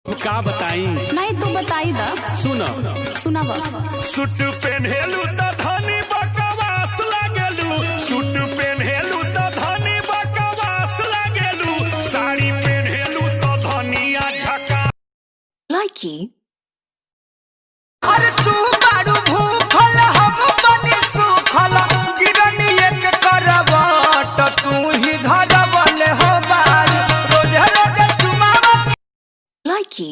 का बताई? नहीं तू बताई दा। सुन सुनावा। सूट पहनेलू त धनी बकवास लागेलू, सूट पहनेलू त धनी बकवास लागेलू, साड़ी पहनेलू त धनिया झका लाइकी। अरे तू बाड़ू भूखल हम बनी सुखल, गिरनी एक करवट तू ही धरवल हो बाड़, रोज रोज चुमावा लाइकी।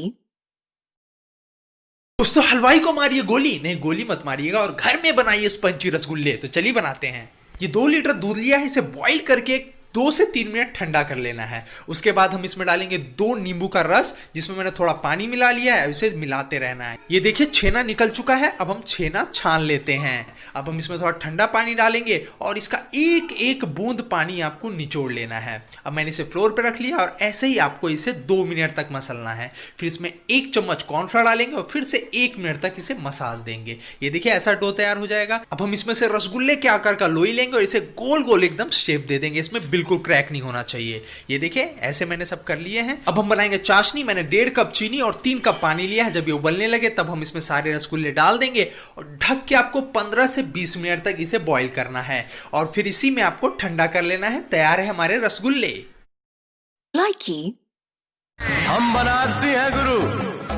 दोस्तों हलवाई को मारिए गोली, नहीं गोली मत मारिएगा और घर में बनाइए स्पंजी रसगुल्ले। तो चलिए बनाते हैं। ये 2 लीटर दूध लिया है, इसे बॉईल करके 2 से 3 मिनट ठंडा कर लेना है। उसके बाद हम इसमें डालेंगे 2 नींबू का रस, जिसमें मैंने थोड़ा पानी मिला लिया है। इसे मिलाते रहना है। ये देखिए छेना निकल चुका है। अब हम छेना छान लेते हैं। अब हम इसमें थोड़ा ठंडा पानी डालेंगे और इसका एक एक बूंद पानी आपको निचोड़ लेना है। अब मैंने इसे फ्लोर पे रख लिया और ऐसे ही आपको इसे 2 मिनट तक मसलना है। फिर इसमें 1 चम्मच कॉर्नफ्लोर डालेंगे और फिर से 1 मिनट तक इसे मसाज देंगे। ये देखिए ऐसा डो तैयार हो जाएगा। अब हम इसमें से रसगुल्ले के आकार का लोई लेंगे और इसे गोल गोल एकदम शेप दे देंगे। इसमें बिल्कुल क्रैक नहीं होना चाहिए। ये देखिए ऐसे मैंने सब कर लिए हैं। अब हम बनाएंगे चाशनी। मैंने 1.5 कप चीनी और 3 कप पानी लिया है। जब ये उबलने लगे तब हम इसमें सारे रसगुल्ले डाल देंगे और ढक के आपको 15 से 20 मिनट तक इसे बॉईल करना है और फिर इसी में आपको ठंडा कर लेना है। तैयार है हमारे रसगुल्ले। लाइकी। हम बनारसी हैं गुरु,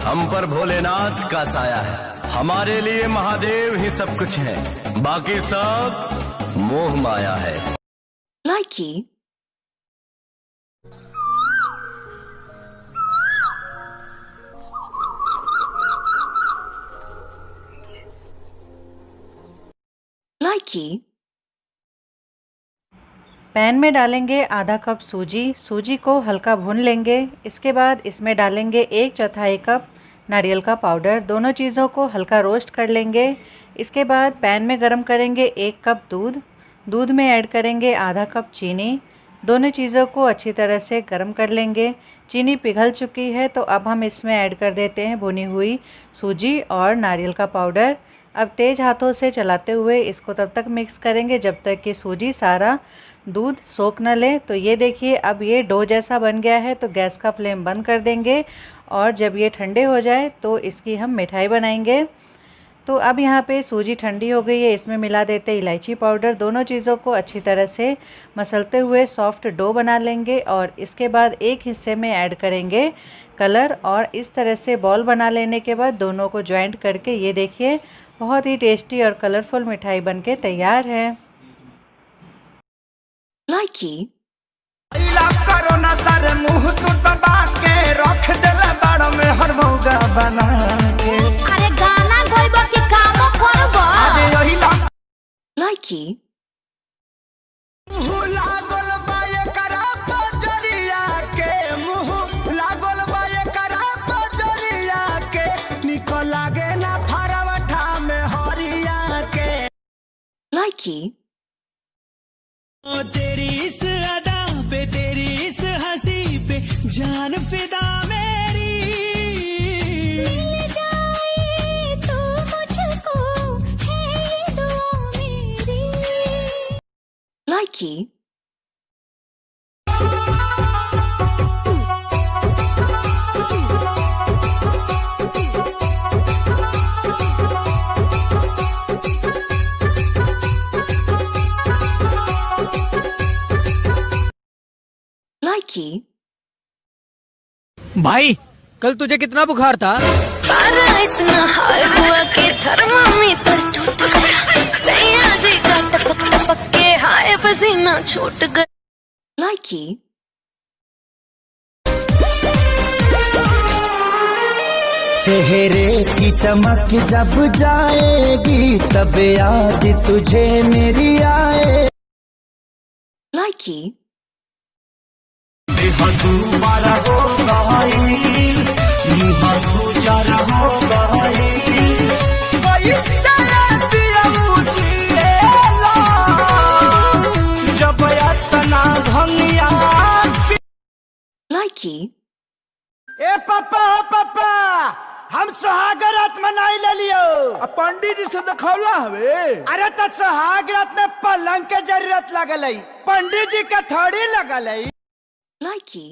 हम पर भोलेनाथ का साया है। हमारे लिए महादेव ही सब कुछ है, बाकी सब मोह माया है। लाइकी। लाइकी। पैन में डालेंगे आधा कप सूजी। सूजी को हल्का भून लेंगे। इसके बाद इसमें डालेंगे 1/4 कप नारियल का पाउडर। दोनों चीज़ों को हल्का रोस्ट कर लेंगे। इसके बाद पैन में गरम करेंगे 1 कप दूध। दूध में ऐड करेंगे आधा कप चीनी। दोनों चीज़ों को अच्छी तरह से गरम कर लेंगे। चीनी पिघल चुकी है तो अब हम इसमें ऐड कर देते हैं भुनी हुई सूजी और नारियल का पाउडर। अब तेज़ हाथों से चलाते हुए इसको तब तक मिक्स करेंगे जब तक कि सूजी सारा दूध सोख न ले। तो ये देखिए अब ये डो जैसा बन गया है। तो गैस का फ्लेम बंद कर देंगे और जब ये ठंडे हो जाए तो इसकी हम मिठाई बनाएंगे। तो अब यहाँ पे सूजी ठंडी हो गई है। इसमें मिला देते इलायची पाउडर। दोनों चीज़ों को अच्छी तरह से मसलते हुए सॉफ्ट डो बना लेंगे और इसके बाद एक हिस्से में ऐड करेंगे कलर और इस तरह से बॉल बना लेने के बाद दोनों को ज्वाइंट करके ये देखिए बहुत ही टेस्टी और कलरफुल मिठाई बनके तैयार है। लाइकी। करोना सारे मुंह तू दबा के रख देला बाड़ में हर मौगा बना के। अरे गाना गाइबो कि काम करबो? अरे यही लाइकी। मुंह लागल बा एकरा पजरिया के, मुंह लागल बा एकरा पजरिया के, निको लागे ना फरवठा में हरिया के। लाइकी। ओ तेरी इस अदा पे, तेरी इस हंसी पे जान फिदा मेरी। मिल जाए तो मुझको है ये दुआ मेरी। लाइकी। लाइकी। भाई कल तुझे कितना बुखार था? अरे इतना हाय हुआ कि थर्मामीटर टूट गया। सैया जी का टपक टपक के हाय पसीना छूट गया। लाइकी। चेहरे की चमक जब जाएगी तब याद तुझे मेरी आए। लाइकी। लाइकी। ए पापा हो पापा, हम सुहाग रात मनाई ले लियो। पंडित जी से दिखौला हवे। अरे तो सुहाग रात में पलंग के जरूरत लगल है, पंडित जी के थोड़ी लगल है। लाइकी।